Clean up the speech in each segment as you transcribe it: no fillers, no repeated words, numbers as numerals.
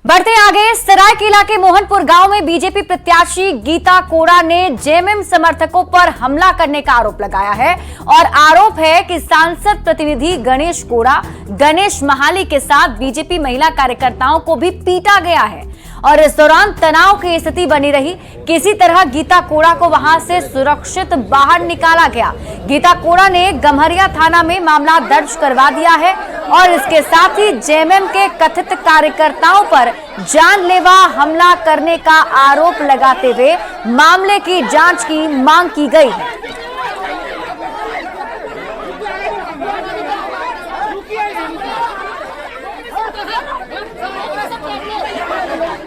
बढ़ते आगे, सरायकेला के मोहनपुर गांव में बीजेपी प्रत्याशी गीता कोड़ा ने जेएमएम समर्थकों पर हमला करने का आरोप लगाया है और आरोप है कि सांसद प्रतिनिधि गणेश कोड़ा, गणेश महाली के साथ बीजेपी महिला कार्यकर्ताओं को भी पीटा गया है और इस दौरान तनाव की स्थिति बनी रही। किसी तरह गीता कोड़ा को वहां से सुरक्षित बाहर निकाला गया। गीता कोड़ा ने गम्हरिया थाना में मामला दर्ज करवा दिया है और इसके साथ ही जेएमएम के कथित कार्यकर्ताओं पर जानलेवा हमला करने का आरोप लगाते हुए मामले की जांच की मांग की गई है।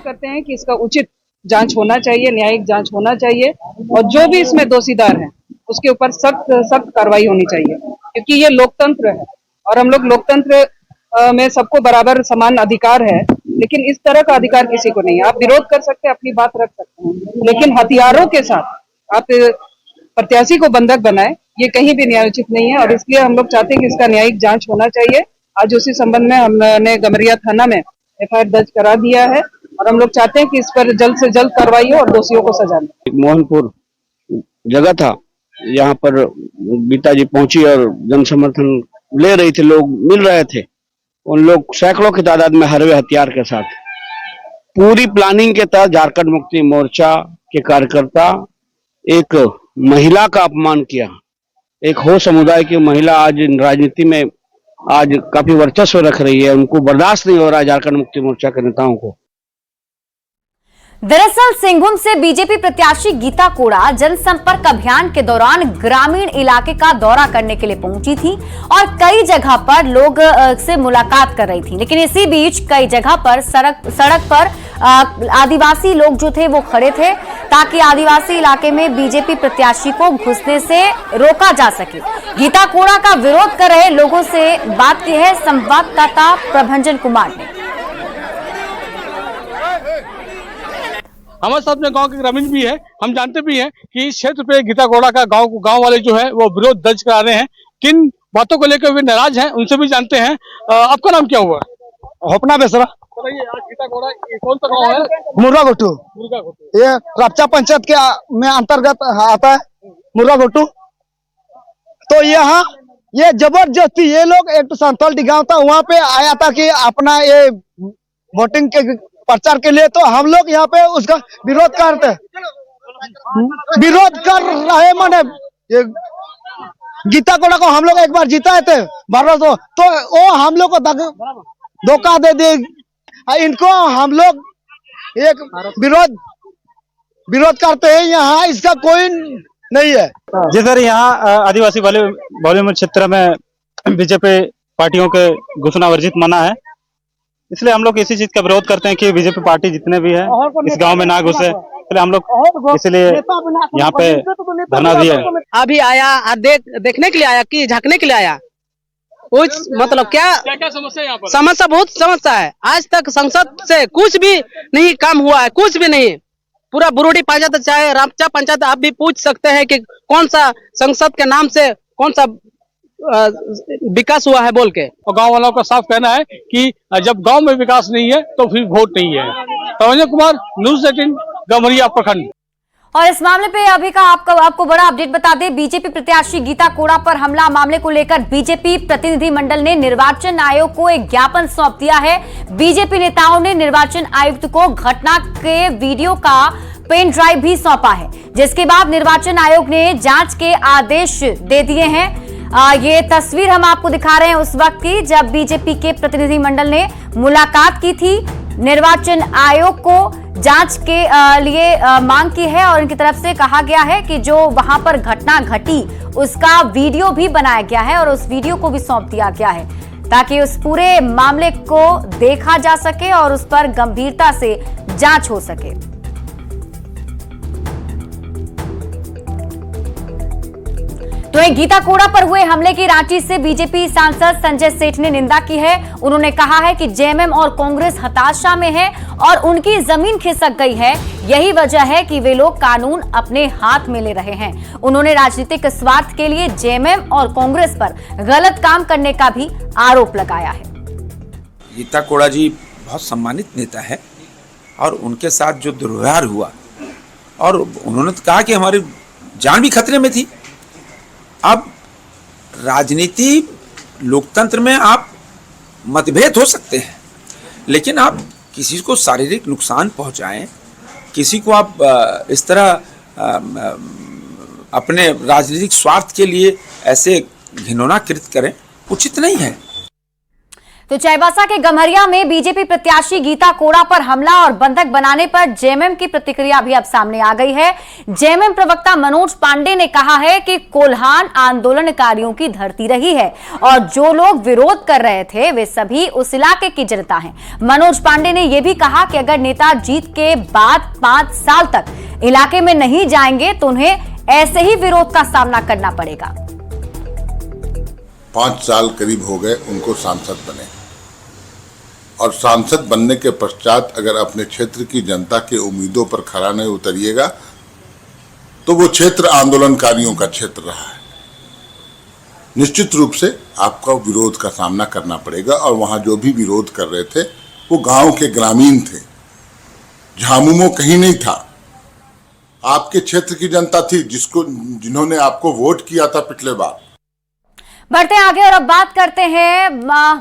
करते हैं कि इसका उचित जांच होना चाहिए, न्यायिक जांच होना चाहिए और जो भी इसमें दोषीदार हैं उसके ऊपर सख्त कार्रवाई होनी चाहिए, क्योंकि ये लोकतंत्र है और हम लोग लोकतंत्र में सबको बराबर समान अधिकार है। लेकिन इस तरह का अधिकार किसी को नहीं है। आप विरोध कर सकते हैं, अपनी बात रख सकते हैं, लेकिन हथियारों के साथ आप प्रत्याशी को बंधक बनाए, ये कहीं भी न्यायोचित नहीं है और इसलिए हम लोग चाहते हैं कि इसका न्यायिक जांच होना चाहिए। आज उसी संबंध में हमने गम्हरिया थाना में एफआईआर दर्ज करा दिया है और हम लोग चाहते हैं कि इस पर जल्द से जल्द कार्रवाई हो और दोषियों को सजा मिले। मोहनपुर जगह था, यहाँ पर गीता जी पहुंची और जन समर्थन ले रही थी, लोग मिल रहे थे। उन लोग सैकड़ों की तादाद में हरवे हथियार के साथ पूरी प्लानिंग के तहत झारखंड मुक्ति मोर्चा के कार्यकर्ता एक महिला का अपमान किया। एक हो समुदाय की महिला आज राजनीति में आज काफी वर्चस्व रख रही है, उनको बर्दाश्त नहीं हो रहा है झारखंड मुक्ति मोर्चा के नेताओं को। दरअसल सिंहभूम से बीजेपी प्रत्याशी गीता कोड़ा जनसंपर्क अभियान के दौरान ग्रामीण इलाके का दौरा करने के लिए पहुंची थी और कई जगह पर लोग से मुलाकात कर रही थी। लेकिन इसी बीच कई जगह पर सड़क पर आदिवासी लोग जो थे वो खड़े थे ताकि आदिवासी इलाके में बीजेपी प्रत्याशी को घुसने से रोका जा सके। गीता कोड़ा का विरोध कर रहे लोगों से बात की है संवाददाता प्रभंजन कुमार ने। हमारे साथ में गांव के ग्रामीण भी है, हम जानते भी हैं कि इस क्षेत्र पे गीता कोड़ा का गांव वाले जो है वो विरोध दर्ज करा रहे हैं। किन बातों को लेकर वे नाराज हैं उनसे भी जानते हैं। आपका नाम क्या हुआ? होपना बेसरा। बताइए, आज गीता कोड़ा कौन सा गाँव है? मुर्गा घोटू। ये रापचा पंचायत के में अंतर्गत आता है मुर्गा घोटू। तो यहाँ ये जबरदस्ती ये लोग एक संथल गाँव था, वहाँ पे आया था कि अपना ये वोटिंग के प्रचार के लिए। तो हम लोग यहाँ पे उसका विरोध करते विरोध कर रहे। माने ये गीता कोड़ा को हम लोग एक बार जिताए थे भारत, तो वो हम लोग को धोखा दे दी। इनको हम लोग एक विरोध करते हैं, यहाँ इसका कोई नहीं है। जिधर यहाँ आदिवासी बहुल क्षेत्र में बीजेपी पार्टियों के घुसना वर्जित मना है, इसलिए हम लोग इसी चीज का विरोध करते हैं कि बीजेपी पार्टी जितने भी है इस गांव में ना घुसे। इसलिए हम लोग इसलिए यहाँ पे धरना दिए। अभी आया देखने के लिए आया कि झांकने के लिए आया? कुछ मतलब क्या समस्या यहाँ पर? समस्या बहुत समस्या है। आज तक संसद से कुछ भी नहीं काम हुआ है, कुछ भी नहीं। पूरा बुरुडी पंचायत चाहे रापचा पंचायत, आप भी पूछ सकते हैं कि कौन सा संसद के नाम से कौन सा विकास हुआ है बोल के। और गांव वालों का साफ कहना है कि जब गांव में विकास नहीं है तो फिर वोट नहीं है। प्रभंजन कुमार, न्यूज़ 18, गम्हरिया प्रखंड। और इस मामले पे अभी का आपको बड़ा अपडेट बता दें, बीजेपी प्रत्याशी गीता कोड़ा पर हमला मामले को लेकर बीजेपी प्रतिनिधि मंडल ने निर्वाचन आयोग को एक ज्ञापन सौंप दिया है। बीजेपी नेताओं ने निर्वाचन आयुक्त को घटना के वीडियो का पेन ड्राइव भी सौंपा है, जिसके बाद निर्वाचन आयोग ने जांच के आदेश दे दिए हैं। ये तस्वीर हम आपको दिखा रहे हैं उस वक्त की जब बीजेपी के प्रतिनिधि मंडल ने मुलाकात की थी। निर्वाचन आयोग को जांच के लिए मांग की है और इनकी तरफ से कहा गया है कि जो वहां पर घटना घटी उसका वीडियो भी बनाया गया है और उस वीडियो को भी सौंप दिया गया है ताकि उस पूरे मामले को देखा जा सके और उस पर गंभीरता से जांच हो सके। तो एक गीता कोड़ा पर हुए हमले की रांची से बीजेपी सांसद संजय सेठ ने निंदा की है। उन्होंने कहा है कि जेएमएम और कांग्रेस हताशा में है और उनकी जमीन खिसक गई है। यही वजह है कि वे लोग कानून अपने हाथ में ले रहे हैं। उन्होंने राजनीतिक स्वार्थ के लिए जेएमएम और कांग्रेस पर गलत काम करने का भी आरोप लगाया है। गीता कोड़ा जी बहुत सम्मानित नेता है और उनके साथ जो दुर्व्यवहार हुआ और उन्होंने तो कहा कि हमारी जान भी खतरे में थी। अब राजनीति लोकतंत्र में आप मतभेद हो सकते हैं, लेकिन आप किसी को शारीरिक नुकसान पहुंचाएं, किसी को आप इस तरह अपने राजनीतिक स्वार्थ के लिए ऐसे घिनौना कृत करें, उचित नहीं है। तो चाईबासा के गम्हरिया में बीजेपी प्रत्याशी गीता कोड़ा पर हमला और बंधक बनाने पर जेएमएम की प्रतिक्रिया भी अब सामने आ गई है। जेएमएम प्रवक्ता मनोज पांडे ने कहा है कि कोल्हान आंदोलनकारियों की धरती रही है और जो लोग विरोध कर रहे थे वे सभी उस इलाके की जनता हैं। मनोज पांडे ने यह भी कहा कि अगर नेता जीत के बाद 5 साल तक इलाके में नहीं जाएंगे तो उन्हें ऐसे ही विरोध का सामना करना पड़ेगा। 5 साल करीब हो गए उनको सांसद बने और सांसद बनने के पश्चात अगर अपने क्षेत्र की जनता के उम्मीदों पर खरा नहीं उतरिएगा तो वो क्षेत्र आंदोलनकारियों का क्षेत्र रहा है। निश्चित रूप से आपका विरोध का सामना करना पड़ेगा और वहां जो भी विरोध कर रहे थे वो गांव के ग्रामीण थे, झामुमो कहीं नहीं था। आपके क्षेत्र की जनता थी जिन्होंने आपको वोट किया था पिछले बार। बढ़ते आगे और अब बात करते हैं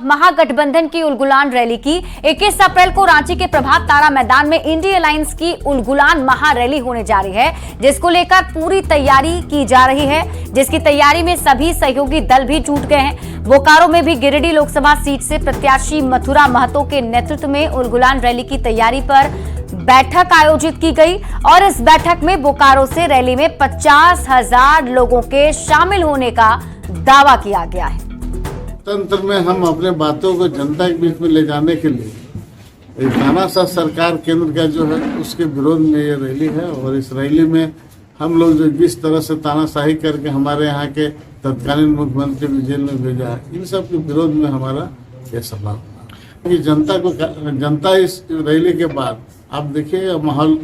महागठबंधन की उलगुलान रैली की। 21 अप्रैल को रांची के प्रभात तारा मैदान में इंडिया अलायंस की उलगुलान महारैली होने जा रही है, जिसको लेकर पूरी तैयारी की जा रही है, जिसकी तैयारी में सभी सहयोगी दल भी जुट गए हैं। बोकारो में भी गिरिडीह लोकसभा सीट से प्रत्याशी मथुरा महतो के नेतृत्व में उलगुलान रैली की तैयारी पर बैठक आयोजित की गई और इस बैठक में बोकारो से रैली में 50,000 लोगों के शामिल होने का दावा किया गया है। तंत्र में हम अपने बातों को जनता के बीच में ले जाने के लिए तानाशाह सरकार केंद्र का जो है उसके विरोध में ये रैली है और इस रैली में हम लोग जो जिस तरह से तानाशाही करके हमारे यहाँ के तत्कालीन मुख्यमंत्री भी जेल में भेजा है, इन सब के विरोध में हमारा ये सभा कि जनता इस रैली के बाद आप देखिए माहौल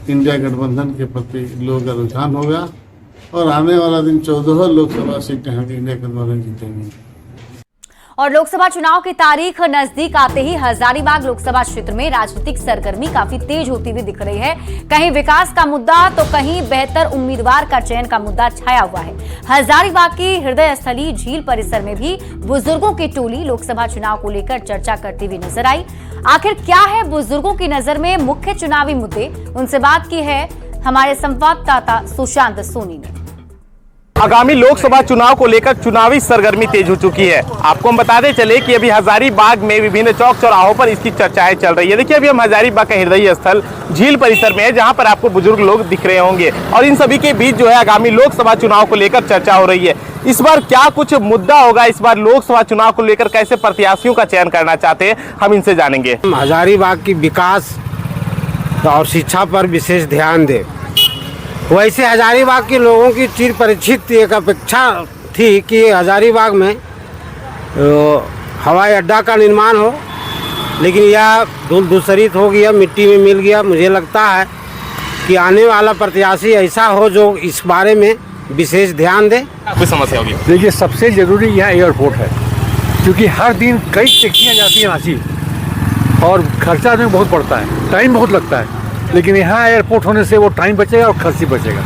इंडिया गठबंधन के प्रति लोगों का रुझान होगा और आने वाला दिन 14 लोकसभा सीटें हम इंडिया गठबंधन जीतेंगे। और लोकसभा चुनाव की तारीख नजदीक आते ही हजारीबाग लोकसभा क्षेत्र में राजनीतिक सरगर्मी काफी तेज होती हुई दिख रही है। कहीं विकास का मुद्दा तो कहीं बेहतर उम्मीदवार का चयन का मुद्दा छाया हुआ है। हजारीबाग की हृदय स्थली झील परिसर में भी बुजुर्गों की टोली लोकसभा चुनाव को लेकर चर्चा करती हुई नजर आई। आखिर क्या है बुजुर्गों की नजर में मुख्य चुनावी मुद्दे, उनसे बात की है हमारे संवाददाता सुशांत सोनी ने। आगामी लोकसभा चुनाव को लेकर चुनावी सरगर्मी तेज हो चुकी है। आपको हम बताते चले कि अभी हजारीबाग में विभिन्न चौक चौराहों पर इसकी चर्चाएं चल रही है। देखिए अभी हम हजारीबाग का हृदय स्थल झील परिसर में है, जहां पर आपको बुजुर्ग लोग दिख रहे होंगे और इन सभी के बीच जो है आगामी लोकसभा चुनाव को लेकर चर्चा हो रही है। इस बार क्या कुछ मुद्दा होगा, इस बार लोकसभा चुनाव को लेकर कैसे प्रत्याशियों का चयन करना चाहते हैं, हम इनसे जानेंगे। हजारीबाग की विकास और शिक्षा पर विशेष ध्यान दे। वैसे हजारीबाग के लोगों की चिर परिचित एक अपेक्षा थी कि हजारीबाग में हवाई अड्डा का निर्माण हो, लेकिन यह धूसरित हो गया, मिट्टी में मिल गया। मुझे लगता है कि आने वाला प्रत्याशी ऐसा हो जो इस बारे में विशेष ध्यान दे। कोई समस्या होगी? देखिए सबसे ज़रूरी यहाँ एयरपोर्ट है, क्योंकि हर दिन कई टैक्सियाँ जाती हैं रांची और खर्चा में बहुत पड़ता है, टाइम बहुत लगता है, लेकिन यहाँ एयरपोर्ट होने से वो टाइम बचेगा और खर्च बचेगा।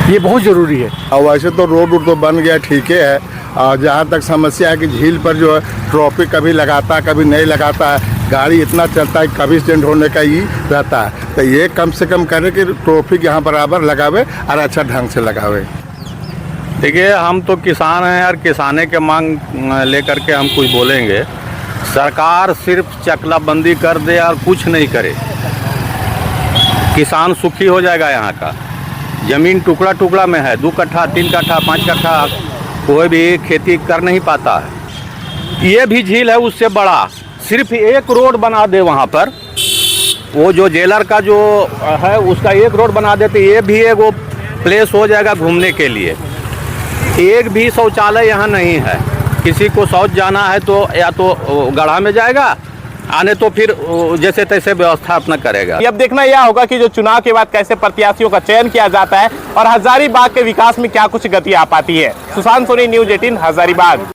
ये बहुत ज़रूरी है। और वैसे तो रोड तो बन गया, ठीक है, और जहाँ तक समस्या है कि झील पर जो है ट्रैफिक कभी लगाता है कभी नहीं लगाता है, गाड़ी इतना चलता है कभी एक्सीडेंट होने का ही रहता है। तो ये कम से कम करे कि ट्रैफिक यहाँ बराबर लगावे और अच्छा ढंग से लगावे। देखिए हम तो किसान हैं और किसाने के मांग लेकर के हम कुछ बोलेंगे। सरकार सिर्फ चकलाबंदी कर दे और कुछ नहीं करे, किसान सुखी हो जाएगा। यहाँ का ज़मीन टुकड़ा टुकड़ा में है, 2 कट्ठा 3 कट्ठा 5 कट्ठा कोई भी खेती कर नहीं पाता है। ये भी झील है उससे बड़ा, सिर्फ एक रोड बना दे वहाँ पर, वो जो जेलर का जो है उसका एक रोड बना दे तो ये भी एक वो प्लेस हो जाएगा घूमने के लिए। एक भी शौचालय यहाँ नहीं है, किसी को शौच जाना है तो या तो गढ़ा में जाएगा, आने तो फिर जैसे तैसे व्यवस्था अपना करेगा। अब देखना यह होगा कि जो चुनाव के बाद कैसे प्रत्याशियों का चयन किया जाता है और हजारीबाग के विकास में क्या कुछ गति आ पाती है। सुशांत सोनी, न्यूज़ 18 हजारीबाग।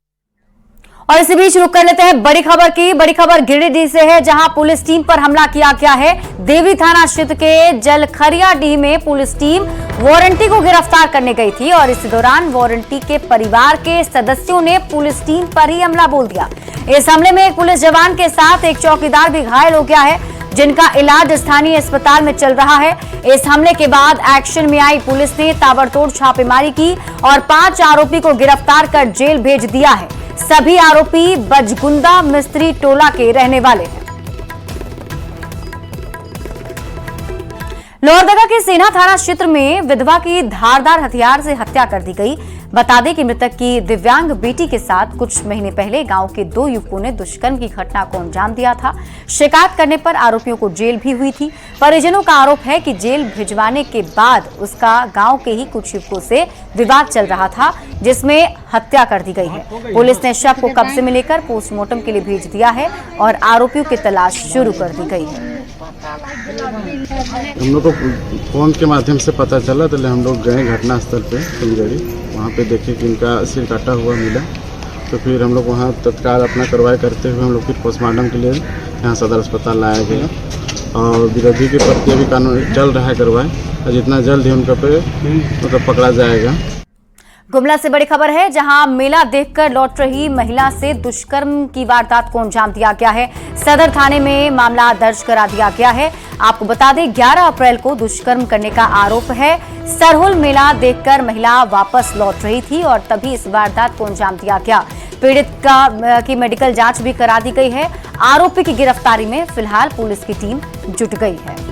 और इसी बीच रुक कर लेते हैं बड़ी खबर की। बड़ी खबर गिरिडीह से है, जहां पुलिस टीम पर हमला किया गया है। देवी थाना क्षेत्र के जलखरियाडीह में पुलिस टीम वारंटी को गिरफ्तार करने गई थी और इस दौरान वारंटी के परिवार के सदस्यों ने पुलिस टीम पर ही हमला बोल दिया। इस हमले में एक पुलिस जवान के साथ एक चौकीदार भी घायल हो गया है, जिनका इलाज स्थानीय अस्पताल में चल रहा है। इस हमले के बाद एक्शन में आई पुलिस ने ताबड़तोड़ छापेमारी की और 5 आरोपी को गिरफ्तार कर जेल भेज दिया है। सभी आरोपी बजगुंदा मिस्त्री टोला के रहने वाले हैं। लोहरदगा के सेना थाना क्षेत्र में विधवा की धारदार हथियार से हत्या कर दी गई। बता दें कि मृतक की दिव्यांग बेटी के साथ कुछ महीने पहले गांव के 2 युवकों ने दुष्कर्म की घटना को अंजाम दिया था। शिकायत करने पर आरोपियों को जेल भी हुई थी। परिजनों का आरोप है कि जेल भिजवाने के बाद उसका गांव के ही कुछ युवकों से विवाद चल रहा था, जिसमें हत्या कर दी गई है। पुलिस ने शव को कब्जे में लेकर पोस्टमार्टम के लिए भेज दिया है और आरोपियों की तलाश शुरू कर दी गई है। हम लोग को फोन के माध्यम से पता चला, तो हम लोग गए घटनास्थल पे फुलगड़ी, वहाँ पे देखे कि इनका सिर काटा हुआ मिला। तो फिर हम लोग वहाँ तत्काल अपना कार्रवाई करते हुए हम लोग फिर पोस्टमार्टम के लिए यहाँ सदर अस्पताल लाया गया और विरोधी के प्रति अभी कानून चल रहा है कार्रवाई, और जितना जल्द ही उनका पे मतलब पकड़ा जाएगा। गुमला से बड़ी खबर है, जहां मेला देखकर लौट रही महिला से दुष्कर्म की वारदात को अंजाम दिया गया है। सदर थाने में मामला दर्ज करा दिया गया है। आपको बता दें 11 अप्रैल को दुष्कर्म करने का आरोप है। सरहुल मेला देखकर महिला वापस लौट रही थी और तभी इस वारदात को अंजाम दिया गया। पीड़ित की मेडिकल जांच भी करा दी गई है। आरोपी की गिरफ्तारी में फिलहाल पुलिस की टीम जुट गई है।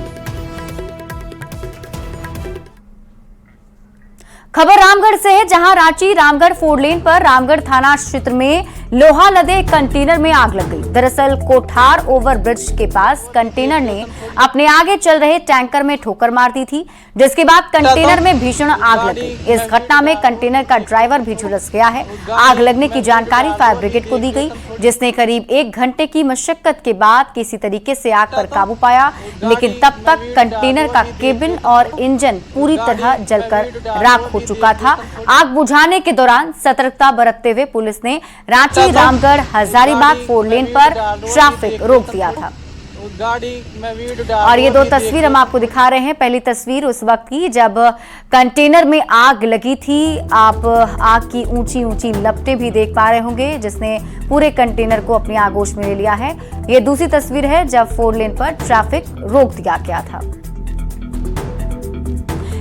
खबर रामगढ़ से है, जहां रांची रामगढ़ 4 लेन पर रामगढ़ थाना क्षेत्र में लोहा लदे कंटेनर में आग लग गई। दरअसल कोठार ओवरब्रिज के पास कंटेनर ने अपने आगे चल रहे टैंकर में ठोकर मार दी थी, जिसके बाद कंटेनर में भीषण आग लग गई। इस घटना में कंटेनर का ड्राइवर भी झुलस गया है। आग लगने की जानकारी फायर ब्रिगेड को दी गई, जिसने करीब 1 घंटे की मशक्कत के बाद किसी तरीके से आग पर काबू पाया, लेकिन तब तक कंटेनर का केबिन और इंजन पूरी तरह जलकर राख हो चुका था। आग बुझाने के दौरान सतर्कता बरतते हुए पुलिस ने रांची रामगढ़ हजारीबाग 4 लेन पर ट्रैफिक रोक दिया था। और ये 2 तस्वीर हम आपको दिखा रहे हैं। पहली तस्वीर उस वक्त की जब कंटेनर में आग लगी थी। आप आग की ऊंची ऊंची लपटें भी देख पा रहे होंगे, जिसने पूरे कंटेनर को अपनी आगोश में ले लिया है। ये दूसरी तस्वीर है जब 4 लेन पर ट्रैफिक रोक दिया गया था।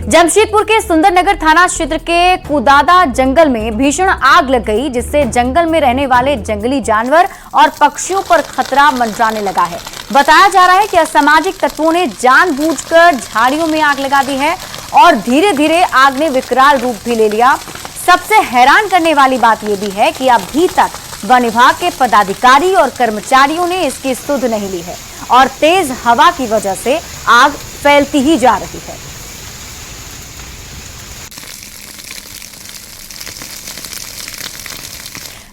जमशेदपुर के सुंदरनगर थाना क्षेत्र के कुदादा जंगल में भीषण आग लग गई, जिससे जंगल में रहने वाले जंगली जानवर और पक्षियों पर खतरा मंडराने लगा है। बताया जा रहा है कि असामाजिक तत्वों ने जानबूझकर झाड़ियों में आग लगा दी है और धीरे धीरे आग ने विकराल रूप भी ले लिया। सबसे हैरान करने वाली बात यह भी है कि अभी तक वन विभाग के पदाधिकारी और कर्मचारियों ने इसकी सुध नहीं ली है और तेज हवा की वजह से आग फैलती ही जा रही है।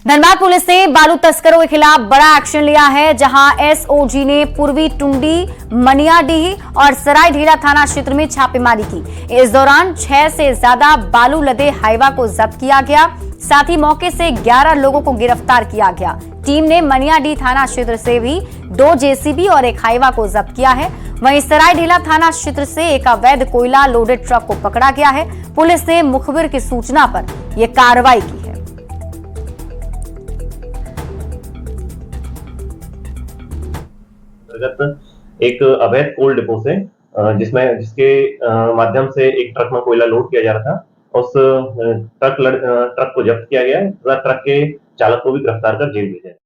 धनबाद पुलिस ने बालू तस्करों के खिलाफ बड़ा एक्शन लिया है, जहां एसओजी ने पूर्वी टुंडी, मनियाडीह और सरायढेला थाना क्षेत्र में छापेमारी की। इस दौरान 6 से ज्यादा बालू लदे हाईवा को जब्त किया गया। साथ ही मौके से 11 लोगों को गिरफ्तार किया गया। टीम ने मनियाडीह थाना क्षेत्र से भी 2 जेसीबी और 1 हाईवा को जब्त किया है। वहीं सरायढेला थाना क्षेत्र से एक अवैध कोयला लोडेड ट्रक को पकड़ा गया है। पुलिस ने मुखबिर की सूचना पर यह कार्रवाई की है। एक अवैध कोल डिपो से जिसके माध्यम से एक ट्रक में कोयला लोड किया जा रहा था, उस ट्रक को जब्त किया गया। ट्रक के चालक को भी गिरफ्तार कर जेल भेजा।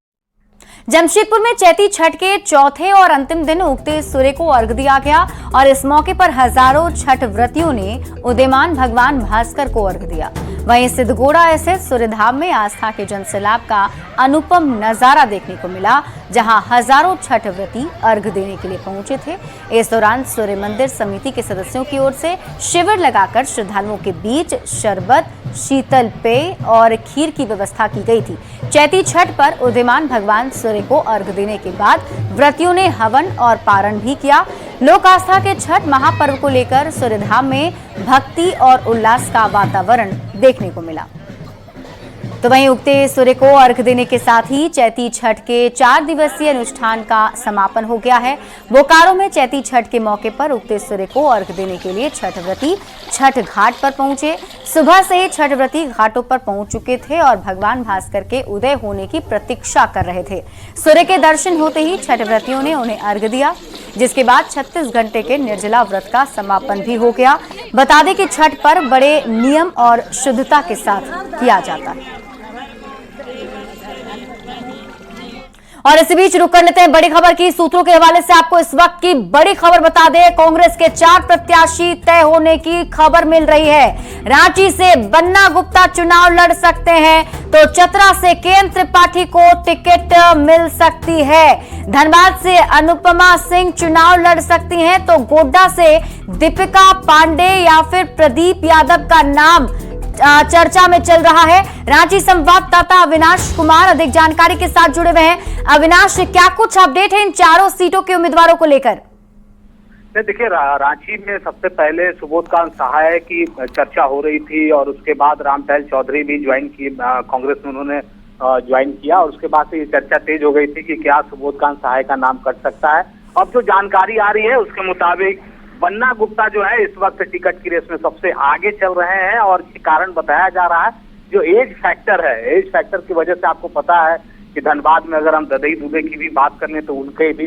जमशेदपुर में चैती छठ के चौथे और अंतिम दिन उगते सूर्य को अर्घ दिया गया और इस मौके पर हजारों छठ व्रतियों ने उदीयमान भगवान भास्कर को अर्घ दिया। वहीं सिद्धगोड़ा स्थित सूर्यधाम में आस्था के जनसैलाब का अनुपम नजारा देखने को मिला, जहां हजारों छठ व्रती अर्घ देने के लिए पहुंचे थे। इस दौरान सूर्य मंदिर समिति के सदस्यों की ओर से शिविर लगाकर श्रद्धालुओं के बीच शरबत, शीतल पेय और खीर की व्यवस्था की गई थी। चैती छठ पर उदीयमान भगवान सूर्य को अर्घ देने के बाद व्रतियों ने हवन और पारण भी किया। लोक आस्था के छठ महापर्व को लेकर सूर्यधाम में भक्ति और उल्लास का वातावरण देखने को मिला। तो वहीं उगते सूर्य को अर्घ देने के साथ ही चैती छठ के 4 दिवसीय अनुष्ठान का समापन हो गया है। बोकारो में चैती छठ के मौके पर उगते सूर्य को अर्घ देने के लिए छठ व्रती छठ घाट पर पहुंचे। सुबह से ही छठ व्रती घाटों पर पहुंच चुके थे और भगवान भास्कर के उदय होने की प्रतीक्षा कर रहे थे। सूर्य के दर्शन होते ही छठ व्रतियों ने उन्हें अर्घ दिया, जिसके बाद 36 घंटे के निर्जला व्रत का समापन भी हो गया। बता दें कि छठ पर्व बड़े नियम और शुद्धता के साथ किया जाता है। और इसी बीच रुक कर लेते हैं बड़ी खबर की। सूत्रों के हवाले से आपको इस वक्त की बड़ी खबर बता दें, कांग्रेस के 4 प्रत्याशी तय होने की खबर मिल रही है। रांची से बन्ना गुप्ता चुनाव लड़ सकते हैं, तो चतरा से केएन त्रिपाठी को टिकट मिल सकती है। धनबाद से अनुपमा सिंह चुनाव लड़ सकती हैं, तो गोड्डा से दीपिका पांडे या फिर प्रदीप यादव का नाम चर्चा में चल रहा है। रांची संवाददाता अविनाश कुमार अधिक जानकारी के साथ जुड़े हुए हैं। अविनाश, क्या कुछ अपडेट है इन 4 सीटों के उम्मीदवारों को लेकर? देखिए, रांची में सबसे पहले सुबोधकांत सहाय की चर्चा हो रही थी और उसके बाद रामटहल चौधरी भी ज्वाइन की, कांग्रेस में उन्होंने ज्वाइन किया और उसके बाद से ये चर्चा तेज हो गई थी कि क्या सुबोधकांत सहाय का नाम कट सकता है। अब जो जानकारी आ रही है उसके मुताबिक बन्ना गुप्ता जो है इस वक्त टिकट की रेस में सबसे आगे चल रहे हैं और ये कारण बताया जा रहा है जो एज फैक्टर है। एज फैक्टर की वजह से आपको पता है कि धनबाद में अगर हम ददई दुबे की भी बात कर लें तो उनके भी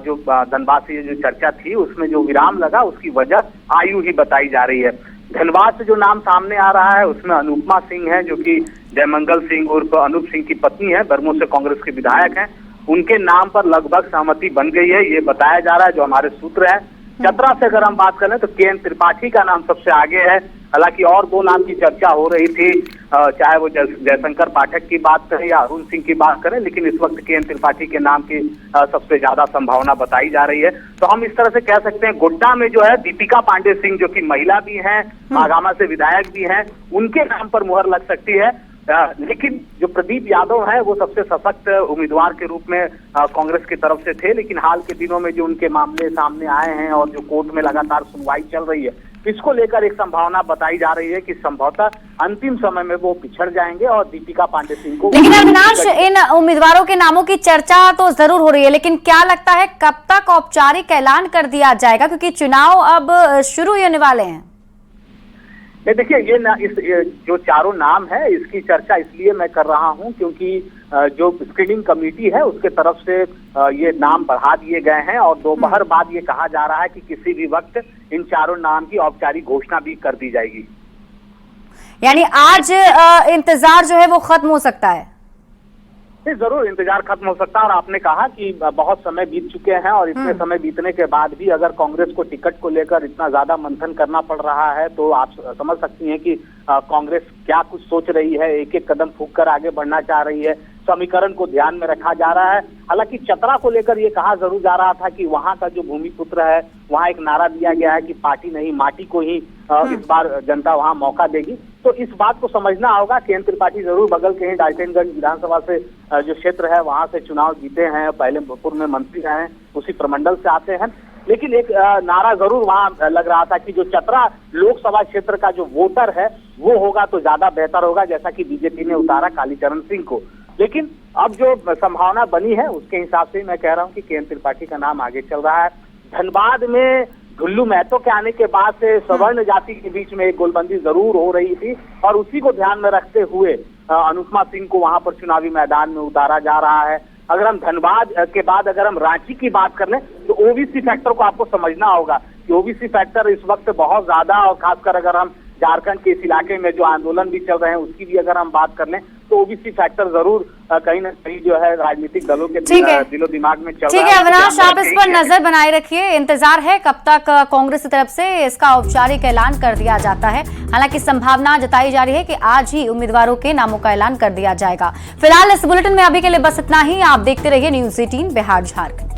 जो धनबाद से जो चर्चा थी उसमें जो विराम लगा उसकी वजह आयु ही बताई जा रही है। धनबाद से जो नाम सामने आ रहा है उसमें अनुपमा सिंह है जो कि जयमंगल सिंह उर्फ अनूप सिंह की पत्नी है, बरमो से कांग्रेस के विधायक हैं। उनके नाम पर लगभग सहमति बन गई है, ये बताया जा रहा है जो हमारे सूत्र है। चतरा से अगर हम बात करें तो केएन त्रिपाठी का नाम सबसे आगे है। हालांकि और 2 नाम की चर्चा हो रही थी, चाहे वो जयशंकर पाठक की बात करें या अरुण सिंह की बात करें, लेकिन इस वक्त केएन त्रिपाठी के नाम की सबसे ज्यादा संभावना बताई जा रही है। तो हम इस तरह से कह सकते हैं गोड्डा में जो है दीपिका पांडे सिंह जो कि महिला भी हैं, आगामा से विधायक भी हैं, उनके नाम पर मुहर लग सकती है। लेकिन जो प्रदीप यादव है वो सबसे सशक्त उम्मीदवार के रूप में कांग्रेस की तरफ से थे, लेकिन हाल के दिनों में जो उनके मामले सामने आए हैं और जो कोर्ट में लगातार सुनवाई चल रही है, इसको लेकर एक संभावना बताई जा रही है कि संभवतः अंतिम समय में वो पिछड़ जाएंगे और दीपिका पांडे सिंह को। लेकिन अविनाश, इन उम्मीदवारों के नामों की चर्चा तो जरूर हो रही है, लेकिन क्या लगता है कब तक औपचारिक ऐलान कर दिया जाएगा, क्योंकि चुनाव अब शुरू होने वाले हैं? देखिए, ये जो 4 नाम है इसकी चर्चा इसलिए मैं कर रहा हूं क्योंकि जो स्क्रीनिंग कमेटी है उसके तरफ से ये नाम बढ़ा दिए गए हैं और दोपहर बाद ये कहा जा रहा है कि किसी भी वक्त इन 4 नाम की औपचारिक घोषणा भी कर दी जाएगी। यानी आज इंतजार जो है वो खत्म हो सकता है? जरूर इंतजार खत्म हो सकता है और आपने कहा कि बहुत समय बीत चुके हैं और इतने समय बीतने के बाद भी अगर कांग्रेस को टिकट को लेकर इतना ज्यादा मंथन करना पड़ रहा है तो आप समझ सकती हैं कि कांग्रेस क्या कुछ सोच रही है, एक एक कदम फूंक कर आगे बढ़ना चाह रही है, समीकरण को ध्यान में रखा जा रहा है। हालांकि चतरा को लेकर ये कहा जरूर जा रहा था कि वहां का जो भूमिपुत्र है वहां एक नारा दिया गया है कि पार्टी नहीं माटी को ही इस बार जनता वहां मौका देगी। तो इस बात को समझना होगा। केएन त्रिपाठी जरूर बगल के ही डाल्टनगंज विधानसभा से जो क्षेत्र है वहां से चुनाव जीते हैं, पहले भोजपुर में मंत्री रहे हैं, उसी प्रमंडल से आते हैं, लेकिन एक नारा जरूर वहां लग रहा था कि जो चतरा लोकसभा क्षेत्र का जो वोटर है वो होगा तो ज्यादा बेहतर होगा, जैसा कि बीजेपी ने उतारा कालीचरण सिंह को। लेकिन अब जो संभावना बनी है उसके हिसाब से मैं कह रहा हूं कि केएन त्रिपाठी का नाम आगे चल रहा है। धनबाद में ढुल्लू महतो के आने के बाद से सवर्ण जाति के बीच में एक गोलबंदी जरूर हो रही थी और उसी को ध्यान में रखते हुए अनुपमा सिंह को वहां पर चुनावी मैदान में उतारा जा रहा है। अगर हम धनबाद के बाद अगर हम रांची की बात कर लें तो ओबीसी फैक्टर को आपको समझना होगा कि ओबीसी फैक्टर इस वक्त बहुत ज्यादा, और खासकर अगर हम झारखंड के इस इलाके में जो आंदोलन भी चल रहे हैं उसकी भी अगर हम बात कर लें तो ओबीसी फैक्टर जरूर कहीं ना कहीं जो है राजनीतिक दलों के दिलो दिमाग में चल रहा है। ठीक है अविनाश, आप इस पर नजर बनाए रखिए। इंतजार है कब तक कांग्रेस की तरफ से इसका औपचारिक ऐलान कर दिया जाता है। हालांकि संभावना जताई जा रही है कि आज ही उम्मीदवारों के नामों का ऐलान कर दिया जाएगा। फिलहाल इस बुलेटिन में अभी के लिए बस इतना ही। आप देखते रहिए न्यूज़ 18 बिहार झारखंड।